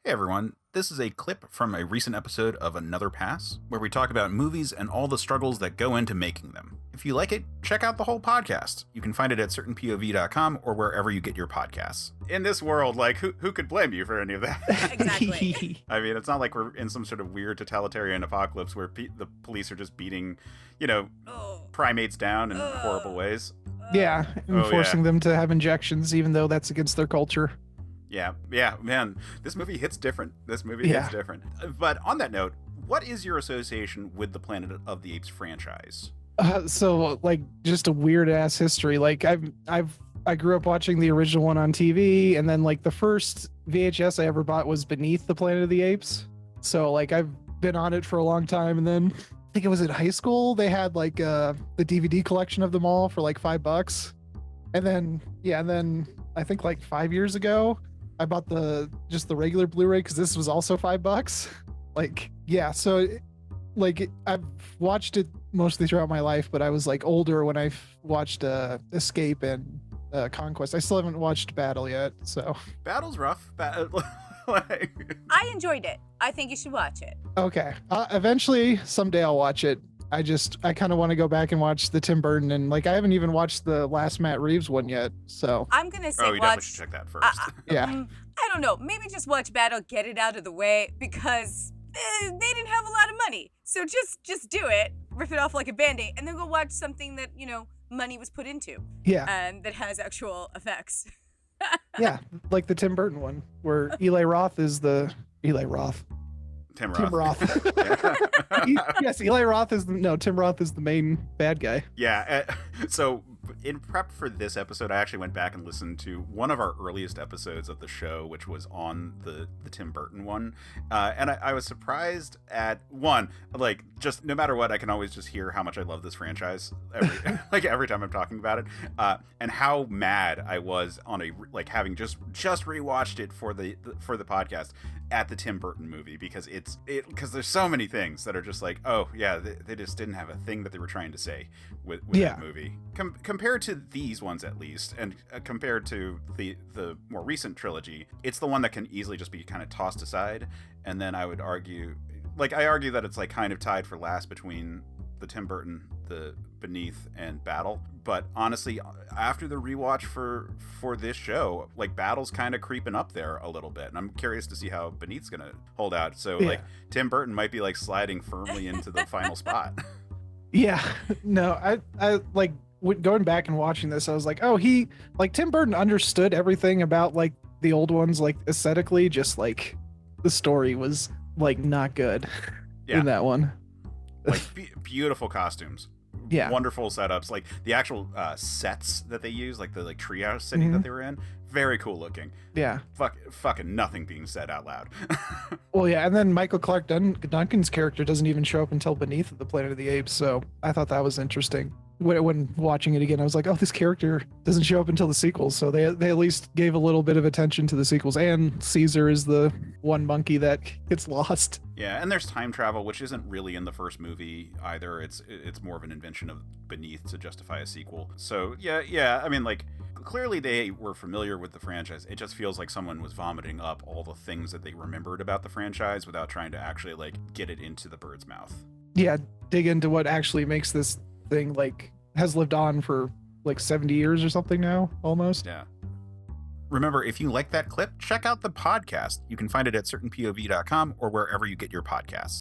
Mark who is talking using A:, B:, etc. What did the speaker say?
A: Hey everyone, this is a clip from a recent episode of Another Pass, where we talk about movies and all the struggles that go into making them. If you like it, check out the whole podcast. You can find it at certainpov.com or wherever you get your podcasts. In this world, like, who could blame you for any of that?
B: Exactly.
A: I mean, it's not like we're in some sort of weird totalitarian apocalypse where the police are just beating, primates down in horrible ways.
C: Yeah, and forcing them to have injections, even though that's against their culture.
A: Yeah, man, this movie hits different. Hits different. But on that note, what is your association with the Planet of the Apes franchise?
C: So, like, just a weird ass history. Like, I grew up watching the original one on TV, and then like the first VHS I ever bought was Beneath the Planet of the Apes. So, like, I've been on it for a long time, and then I think it was in high school they had like the DVD collection of them all for like $5, and then I think like 5 years ago I bought the regular Blu-ray because this was also $5. Like, yeah, so like I've watched it mostly throughout my life, but I was like older when I watched Escape and Conquest. I still haven't watched Battle yet, so.
A: Battle's rough.
B: I enjoyed it. I think you should watch it.
C: Okay. Eventually, someday I'll watch it. I kind of want to go back and watch the Tim Burton, and like I haven't even watched the last Matt Reeves one yet, so.
B: I'm going to say
A: you definitely should check that first.
C: Yeah.
B: I don't know. Maybe just watch Battle, get it out of the way, because they didn't have a lot of money. So just do it, rip it off like a Band-Aid, and then go watch something that, money was put into.
C: Yeah.
B: And that has actual effects.
C: Yeah, like the Tim Burton one, where Tim Roth. Yes, Eli Roth is Tim Roth is the main bad guy.
A: Yeah. So in prep for this episode, I actually went back and listened to one of our earliest episodes of the show, which was on the Tim Burton one. And I was surprised at one, like, just no matter what, I can always just hear how much I love this franchise every time I'm talking about it. And how mad I was on having just rewatched it for the podcast at the Tim Burton movie, because there's so many things that are just like, oh yeah, they just didn't have a thing that they were trying to say with that movie. Compared to these ones, at least, and compared to the more recent trilogy, it's the one that can easily just be kind of tossed aside. And then I would argue that it's like kind of tied for last between the Tim Burton, the Beneath, and Battle. But honestly, after the rewatch for this show, like, Battle's kind of creeping up there a little bit, and I'm curious to see how Beneath's gonna hold out. So like Tim Burton might be like sliding firmly into the final spot. Yeah,
C: no, I like going back and watching this, I was like, oh, Tim Burton understood everything about like the old ones, like aesthetically, just like the story was like not good in that one.
A: Like beautiful costumes.
C: Yeah,
A: wonderful setups, like the actual sets that they use, like the treehouse city that they were in, very cool looking.
C: Yeah,
A: fucking nothing being said out loud.
C: Well, yeah, and then Michael Clark Duncan's character doesn't even show up until Beneath the Planet of the Apes, so I thought that was interesting. When watching it again, I was like, oh, this character doesn't show up until the sequels, so they at least gave a little bit of attention to the sequels. And Caesar is the one monkey that gets lost.
A: Yeah, and there's time travel, which isn't really in the first movie either. It's more of an invention of Beneath to justify a sequel. So yeah, I mean, like, clearly they were familiar with the franchise. It just feels like someone was vomiting up all the things that they remembered about the franchise without trying to actually like get it into the bird's mouth. Yeah,
C: dig into what actually makes this thing like has lived on for like 70 years or something now, almost.
A: Yeah. Remember, if you like that clip, check out the podcast. You can find it at certainpov.com or wherever you get your podcasts.